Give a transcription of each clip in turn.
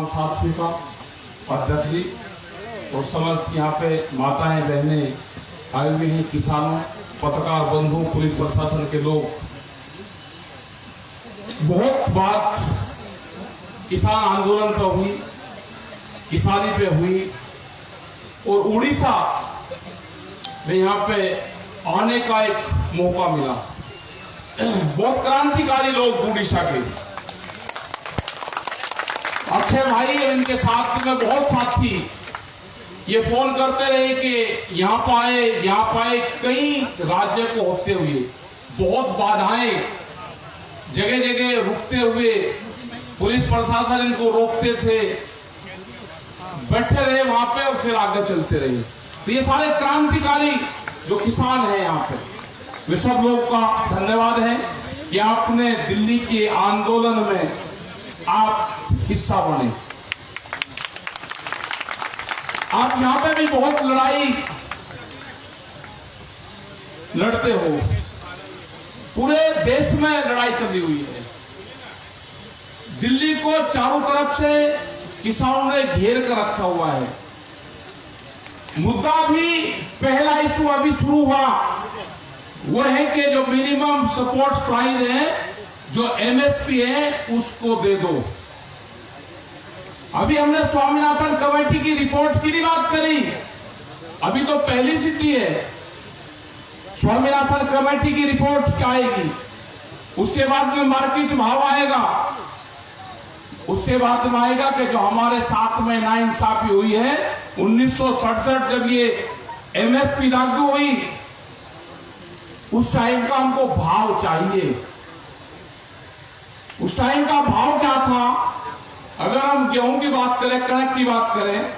किसान साथी का अध्यक्ष जी और समस्त यहाँ पे माताएं बहनें आए हुए हैं, किसानों, पत्रकार बंधु, पुलिस प्रशासन के लोग। बहुत बात किसान आंदोलन पर हुई, किसानी पे हुई और उड़ीसा में यहाँ पे आने का एक मौका मिला। बहुत क्रांतिकारी लोग उड़ीसा के, अक्षय भाई और इनके साथ में बहुत साथी ये फोन करते रहे कि यहाँ पाए कई राज्य को होते हुए बहुत बाधाएं, जगह जगह रुकते हुए पुलिस प्रशासन इनको रोकते थे, बैठे रहे वहां पे और फिर आगे चलते रहे। तो ये सारे क्रांतिकारी जो किसान हैं यहाँ पे, वे सब लोग का धन्यवाद है कि आपने दिल्ली के आंदोलन में आप हिस्सा बने। आप यहाँ पे भी बहुत लड़ाई लड़ते हो, पूरे देश में लड़ाई चली हुई है। दिल्ली को चारों तरफ से किसानों ने घेर कर रखा हुआ है। मुद्दा भी पहला इशू अभी शुरू हुआ वो है कि जो मिनिमम सपोर्ट प्राइस है, जो एमएसपी है, उसको दे दो। अभी हमने स्वामीनाथन कमेटी की रिपोर्ट की बात करी, अभी तो पहली सिटी है। स्वामीनाथन कमेटी की रिपोर्ट क्या आएगी, उसके बाद में मार्केट भाव आएगा, उसके बाद में आएगा कि जो हमारे साथ में नाइंसाफी हुई है 1967 जब ये एमएसपी लागू हुई, उस टाइम का हमको भाव चाहिए। उस टाइम का भाव क्या था? अगर हम गेहूं की बात करें, कणक की बात करें,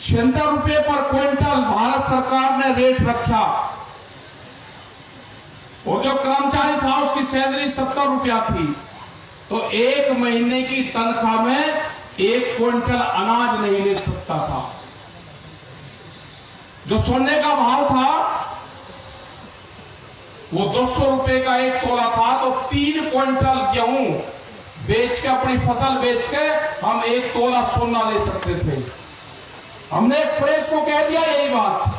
76 रुपए पर क्विंटल भारत सरकार ने रेट रखा और जो कर्मचारी था उसकी सैलरी 70 रुपया थी, तो एक महीने की तनख्वाह में 1 क्विंटल अनाज नहीं ले सकता था। जो सोने का भाव था वो 200 रुपए का 1 तोला था, तो 3 क्विंटल गेहूं बेच के, अपनी फसल बेच के हम 1 तोला सोना ले सकते थे। हमने एक प्रेस को कह दिया यही बात,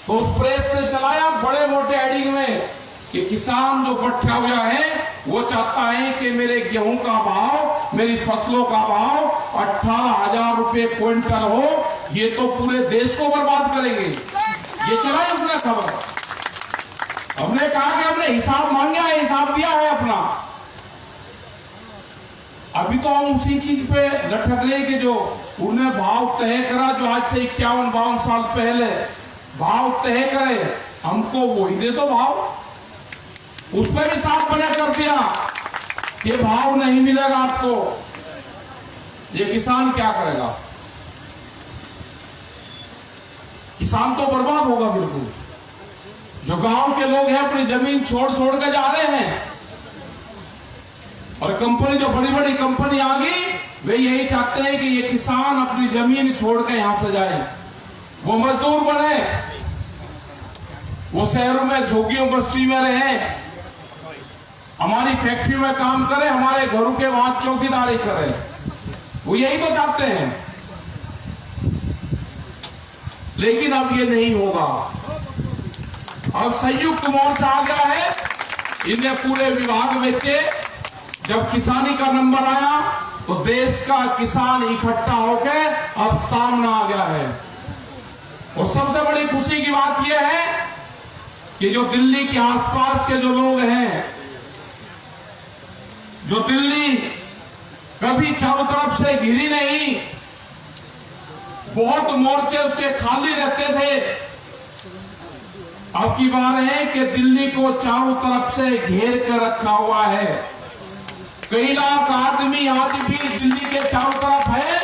तो उस प्रेस ने चलाया बड़े मोटे एडिंग में कि किसान जो बैठा हुआ है वो चाहता है कि मेरे गेहूं का भाव, मेरी फसलों का भाव 18,000 रुपए क्विंटल हो, ये तो पूरे देश को बर्बाद करेंगे। ये चलाई उसने खबर। हमने कहा कि हमने हिसाब मांगा है, हिसाब दिया है अपना। अभी तो हम उसी चीज पे लटक रहे कि जो उन्हें भाव तय करा, जो आज से 51-52 साल पहले भाव तय करे, हमको वही दे दो भाव। उसमें भी साफ बना कर दिया कि भाव नहीं मिलेगा आपको। ये किसान क्या करेगा? किसान तो बर्बाद होगा बिल्कुल। जो गांव के लोग हैं अपनी जमीन छोड़ छोड़ के जा रहे हैं, और कंपनी, जो बड़ी बड़ी कंपनी आ गई, वे यही चाहते हैं कि ये किसान अपनी जमीन छोड़ के यहां से जाए, वो मजदूर बने, वो शहरों में झोंगियों बस्ती में रहे, हमारी फैक्ट्री में काम करे, हमारे घरों के वहां चौकीदारी करे। वो यही तो चाहते हैं। लेकिन अब ये नहीं होगा। अब संयुक्त मोर्चा आ गया है, इन्हें पूरे विभाग बेचे। जब किसानी का नंबर आया तो देश का किसान इकट्ठा होकर अब सामने आ गया है। और सबसे बड़ी खुशी की बात यह है कि जो दिल्ली के आसपास के जो लोग हैं, जो दिल्ली कभी चारों तरफ से घिरी नहीं, बहुत मोर्चे उसके खाली रहते थे, अब की बार है कि दिल्ली को चारों तरफ से घेर कर रखा हुआ है। कई लाख आदमी आज भी दिल्ली के चारों तरफ है,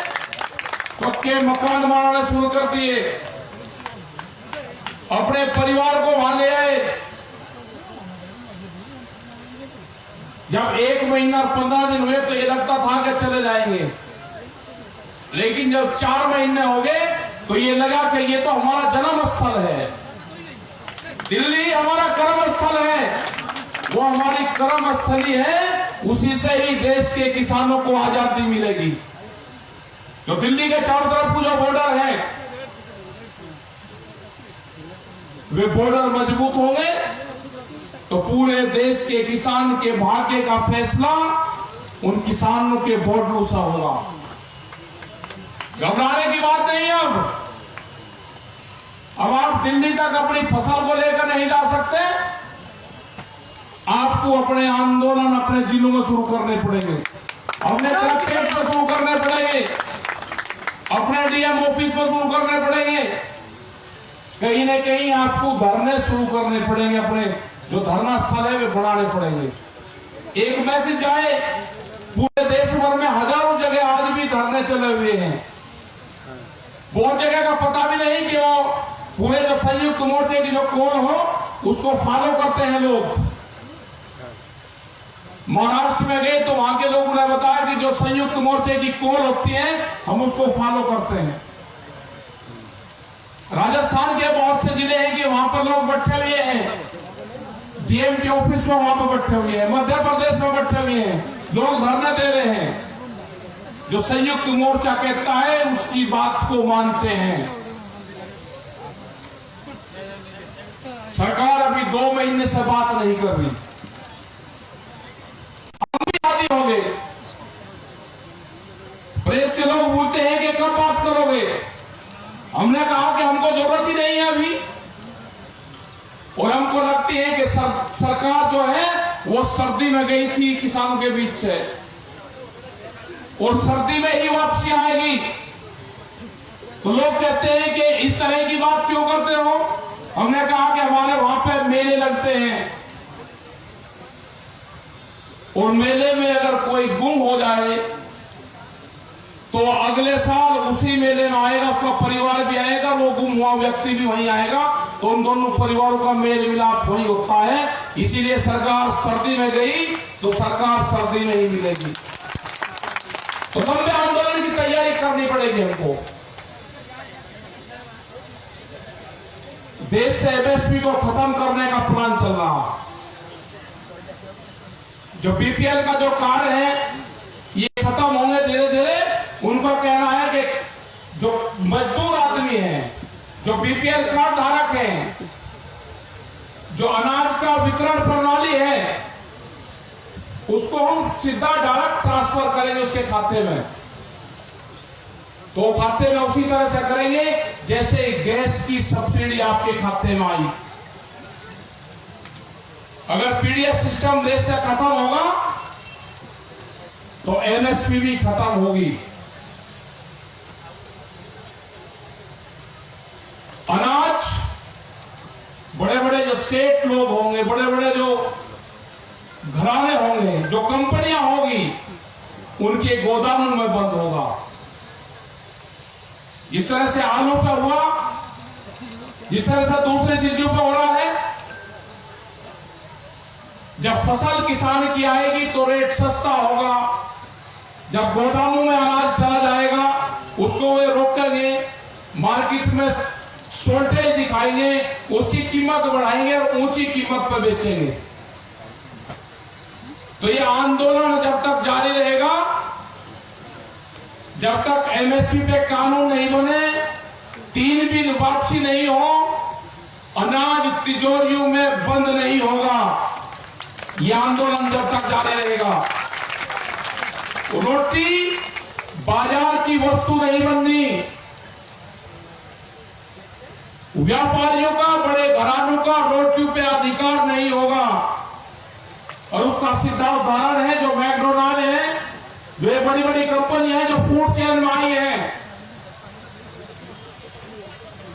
पक्के मकान बनाने शुरू कर दिए, अपने परिवार को वहां ले आए। जब 1 महीना और 15 दिन हुए तो ये लगता था कि चले जाएंगे, लेकिन जब 4 महीने हो गए तो ये लगा कि ये तो हमारा जन्म स्थल है, दिल्ली हमारा कर्म स्थल है, वो हमारी कर्म स्थली है उसी से ही देश के किसानों को आजादी मिलेगी। जो दिल्ली के चारों तरफ जो बॉर्डर है, वे बॉर्डर मजबूत होंगे तो पूरे देश के किसान के भाग्य का फैसला उन किसानों के बॉर्डरों से होगा। घबराने की बात नहीं। अब आप दिल्ली तक अपनी फसल को लेकर नहीं जा सकते। आपको अपने आंदोलन अपने जिलों में शुरू करने पड़ेंगे, अपने कलेक्ट्रेट में शुरू करने पड़ेंगे, अपने डीएम ऑफिस में शुरू करने पड़ेंगे। कहीं न कहीं आपको धरने शुरू करने पड़ेंगे, अपने जो धरना स्थल है वे बनाने पड़ेंगे। एक मैसेज जाए, पूरे देश भर में हजारों जगह आज भी धरने चले हुए हैं। बहुत जगह का पता भी नहीं कि वो पूरे जो संयुक्त मोर्चे की जो कॉल हो उसको फॉलो करते हैं लोग। महाराष्ट्र में गए तो वहां के लोगों ने बताया कि जो संयुक्त मोर्चे की कॉल होती है हम उसको फॉलो करते हैं। राजस्थान के बहुत से जिले हैं कि वहां पर लोग बैठे हुए हैं, डीएम के ऑफिस में वहां पर बैठे हुए हैं, मध्य प्रदेश में बैठे हुए हैं, लोग धरने दे रहे हैं। जो संयुक्त मोर्चा कहता है उसकी बात को मानते हैं। सरकार अभी 2 महीने से बात नहीं कर रही। हम भी आदि हो गए। प्रेस के लोग बोलते हैं कि कब बात करोगे। हमने कहा कि हमको जरूरत ही नहीं है अभी, और हमको लगती है कि सरकार जो है वो सर्दी में गई थी किसानों के बीच से, और सर्दी में ही वापसी आएगी। तो लोग कहते हैं कि इस तरह की बात क्यों करते हो। हमने कहा कि हमारे वहां पे मेले लगते हैं, और मेले में अगर कोई गुम हो जाए तो अगले साल उसी मेले में आएगा, उसका परिवार भी आएगा, वो गुम हुआ व्यक्ति भी वहीं आएगा, तो उन दोनों परिवारों का मेल मिलाप वही होता है। इसीलिए सरकार सर्दी में गई तो सरकार सर्दी में ही मिलेगी। तो लंबे आंदोलन की तैयारी करनी पड़ेगी हमको। देश से एमएसपी को खत्म करने का प्लान चल रहा। जो बीपीएल का जो कार्ड है ये खत्म होंगे धीरे धीरे। उनका कहना है कि जो मजदूर आदमी है, जो बीपीएल कार्ड धारक हैं, जो अनाज का वितरण प्रणाली है, उसको हम सीधा डायरेक्ट ट्रांसफर करेंगे उसके खाते में। तो खाते में उसी तरह से करेंगे जैसे गैस की सब्सिडी आपके खाते में आई। अगर पीडीएस सिस्टम देश से खत्म होगा तो एमएसपी भी खत्म होगी। अनाज बड़े बड़े जो सेठ लोग होंगे, बड़े बड़े जो घराने होंगे, जो कंपनियां होगी, उनके गोदामों में बंद होगा। जिस तरह से आलू पे हुआ, जिस तरह से दूसरी चीजों पे हो रहा है। जब फसल किसान की आएगी तो रेट सस्ता होगा। जब गोदामों में अनाज चला जाएगा उसको वे रोकेंगे, मार्केट में शॉर्टेज दिखाएंगे, उसकी कीमत बढ़ाएंगे और ऊंची कीमत पर बेचेंगे। तो ये आंदोलन जब तक जारी रहेगा, जब तक एमएसपी पे कानून नहीं बने, 3 बिल वापसी नहीं हो, अनाज तिजोरियों में बंद नहीं होगा। यह आंदोलन जब तक जारी रहेगा। रोटी बाजार की वस्तु नहीं बननी। व्यापारियों का, बड़े घरानों का रोटियों पे अधिकार नहीं होगा। और उसका सीधा उदाहरण है जो मैकडोनाल्ड है, जो ये बड़ी बड़ी कंपनी है जो फूड चेन में आई है।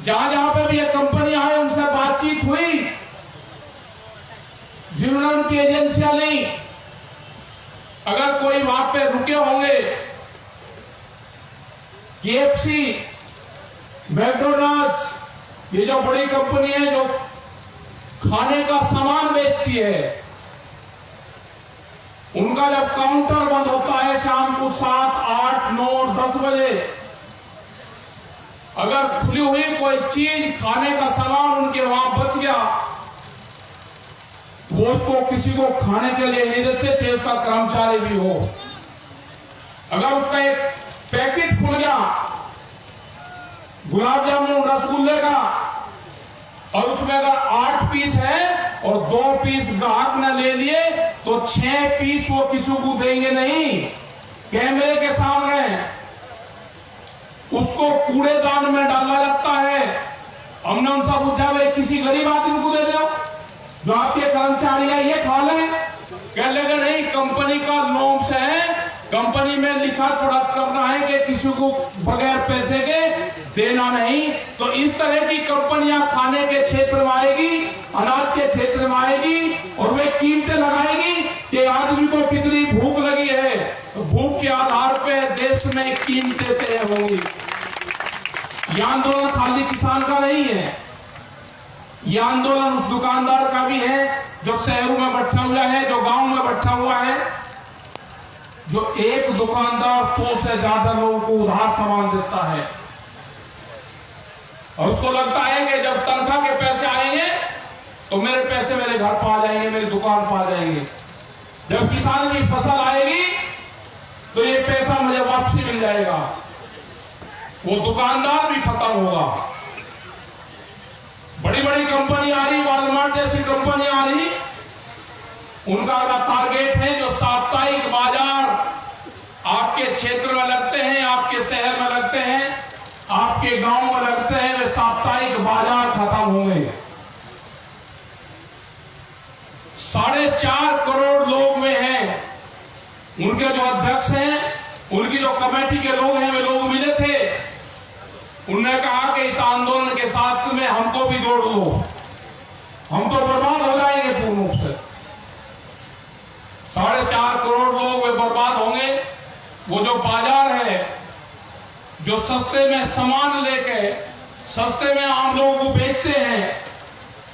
जहां जहां पे भी ये कंपनी आई उनसे बातचीत हुई, जिन्होंने उनकी एजेंसियां ली। अगर कोई वहां पे रुके होंगे, केएफसी, मैकडोनाल्ड्स, ये जो बड़ी कंपनी है जो खाने का सामान बेचती है, उनका जब काउंटर बंद होता है शाम को 7, 8, 9, 10 बजे, अगर खुली हुई कोई चीज, खाने का सामान उनके वहां बच गया, वो उसको किसी को खाने के लिए नहीं देते, चाहिए उसका कर्मचारी भी हो। अगर उसका एक पैकेट खुल गया गुलाब जामुन रसगुल्ले का और उसमें अगर 8 पीस है और 2 पीस ग्राहक ने ले लिए तो 6 पीस वो किसी को देंगे नहीं, कैमरे के सामने उसको कूड़ेदान में डाला जाता है। हमने उनसे पूछा भाई किसी गरीब आदमी को दे दो जो आपके कर्मचारी है, ये खा ले। कह लेगा नहीं, कंपनी का नॉर्म्स है, कंपनी में लिखा पढ़ा करना है कि किसी को बगैर पैसे के देना नहीं। तो इस तरह की कंपनियां खाने के क्षेत्र में आएगी, अनाज के क्षेत्र में आएगी और वे कीमतें लगाएगी कि आदमी को कितनी भूख लगी है, तो भूख के आधार पर देश में कीमतें तय होंगी। यह आंदोलन खाली किसान का नहीं है, यह आंदोलन उस दुकानदार का भी है जो शहरों में बैठा हुआ है, जो गांव में बैठा हुआ है, जो एक दुकानदार 100 से ज्यादा लोगों को उधार सामान देता है और उसको लगता है कि जब तनख्वाह के पैसे आएंगे तो मेरे पैसे मेरे घर पा जाएंगे, मेरी दुकान पा जाएंगे। जब किसान की फसल आएगी तो ये पैसा मुझे वापसी मिल जाएगा, वो दुकानदार भी खत्म होगा। बड़ी बड़ी कंपनी आ रही, वॉलमार्ट जैसी कंपनी आ रही, उनका टारगेट है जो साप्ताहिक बाजार आपके क्षेत्र में लगते हैं, आपके शहर में लगते हैं, आपके गांव में लगते हैं, वे साप्ताहिक बाजार खत्म होंगे। 4.5 करोड़ लोग में हैं, उनके जो अध्यक्ष हैं, उनकी जो कमेटी के लोग हैं, वे लोग मिले थे। उन्होंने कहा कि इस आंदोलन के साथ में हमको भी जोड़ लो, हम तो बर्बाद हो जाएंगे पूर्ण रूप से। 4.5 करोड़ लोग वे बर्बाद होंगे। वो जो बाजार है जो सस्ते में सामान लेके सस्ते में आम लोगों को बेचते हैं,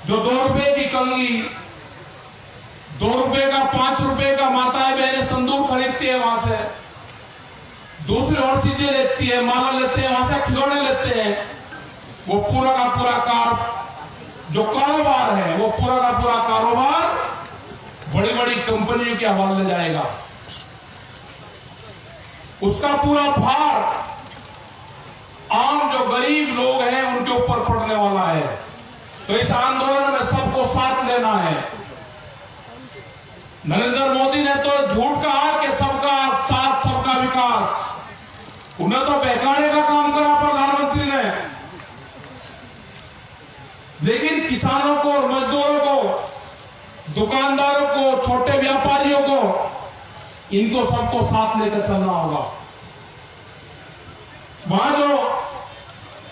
जो 2 रुपए की कंगी, 2 रुपए का 5 रुपए का माताएं बहनें संदूक खरीदती है, वहां से दूसरी और चीजें लेती है, माला लेते हैं, वहां से खिलौने लेते हैं, वो पूरा का पूरा जो कारोबार है, वो पूरा का पूरा कारोबार बड़ी बड़ी कंपनियों के हवाले जाएगा। उसका पूरा भार आम जो गरीब लोग हैं उनके ऊपर पड़ने वाला है। तो इस आंदोलन में सबको साथ लेना है। नरेंद्र मोदी ने तो झूठ कहा कि सबका साथ सबका विकास, उन्हें तो बहकाने का काम करा प्रधानमंत्री ने। लेकिन किसानों को और मजदूरों को, दुकानदारों को, छोटे व्यापारियों को, इनको सबको साथ लेकर चलना होगा। वहां जो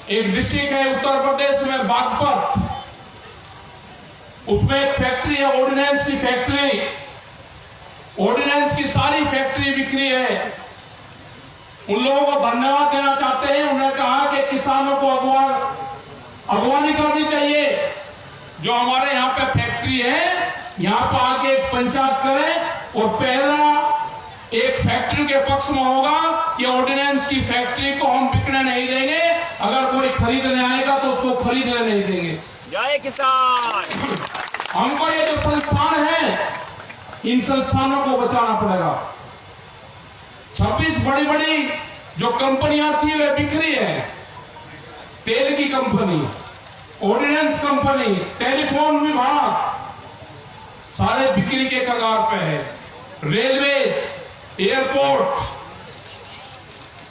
एक डिस्ट्रिक्ट है उत्तर प्रदेश में बागपत, उसमें एक फैक्ट्री है, ऑर्डिनेंस की फैक्ट्री, ऑर्डिनेंस की सारी फैक्ट्री बिक्री है। उन लोगों को धन्यवाद देना चाहते हैं। उन्होंने कहा कि किसानों को अगवानी करनी चाहिए। जो हमारे यहाँ पे फैक्ट्री है, यहाँ पर आके एक पंचायत करें और पहला एक फैक्ट्री के पक्ष में होगा कि ऑर्डिनेंस की फैक्ट्री को हम बिकने नहीं देंगे, अगर कोई खरीदने आएगा तो उसको खरीदने नहीं देंगे। जय किसान। हमको ये जो संस्थान है, इन संस्थानों को बचाना पड़ेगा। 26 बड़ी बड़ी जो कंपनियां थी वे बिखरी है। तेल की कंपनी, ऑर्डिनेंस कंपनी, टेलीफोन विभाग, सारे बिक्री के कगार पे है। Railways, airport.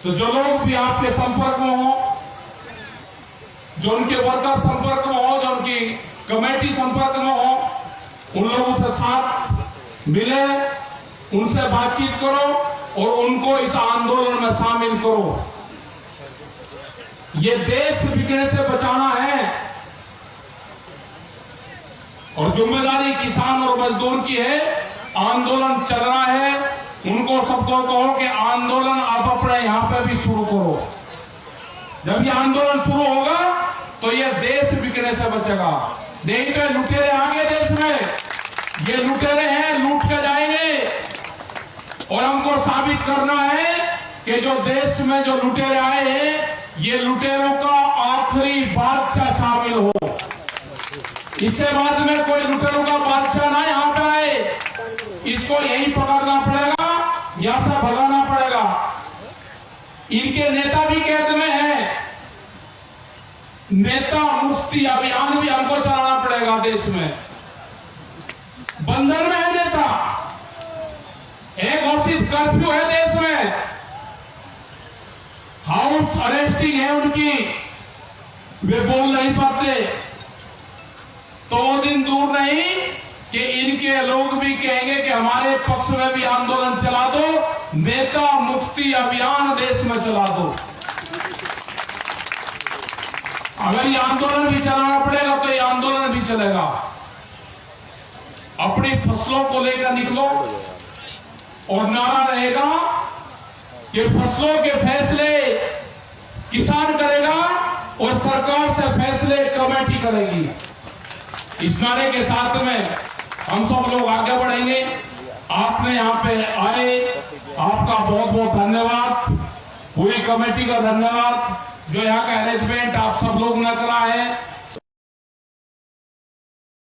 तो जो लोग भी आपके संपर्क में हो, जो उनके वर्कर संपर्क में हो, जो उनकी कमेटी संपर्क में हो, उन लोगों से साथ मिले, उनसे बातचीत करो और उनको इस आंदोलन में शामिल करो। ये देश बिगड़ने से बचाना है और जिम्मेदारी किसान और मजदूर की है। आंदोलन चल रहा है, उनको सबको कहो कि आंदोलन आप अपने यहां पे भी शुरू करो। जब ये आंदोलन शुरू होगा तो ये देश बिगड़ने से बचेगा। नहीं तो लुटेरे आगे देश में, ये लुटेरे हैं, लूट के जाएंगे और हमको साबित करना है कि जो देश में जो लुटेरे आए हैं, ये लुटेरों का आखिरी बादशाह शामिल हो। इससे बाद में कोई लुटेरों का बादशाह ना यहाँ पे आए। इसको यही पकड़ना पड़ेगा या से भगाना पड़ेगा। इनके नेता भी कैद में है। नेता मुक्ति अभियान भी हमको चलाना पड़ेगा देश में। बंधन में है नेता, एक घोषित कर्फ्यू है देश में, हाउस अरेस्टिंग है उनकी, वे बोल नहीं पाते। तो वो दिन दूर नहीं कि इनके लोग भी कहेंगे कि हमारे पक्ष में भी आंदोलन चला दो, नेता मुक्ति अभियान देश में चला दो। अगर ये आंदोलन भी चलाना पड़ेगा तो ये आंदोलन भी चलेगा। अपनी फसलों को लेकर निकलो और नारा रहेगा कि फसलों के फैसले किसान करेगा और सरकार से फैसले कमेटी करेगी। इस नारे के साथ में हम सब लोग आगे बढ़ेंगे। आपने यहाँ पे आए, आपका बहुत बहुत धन्यवाद। पूरी कमेटी का धन्यवाद जो यहाँ का अरेंजमेंट आप सब लोग ने करा है।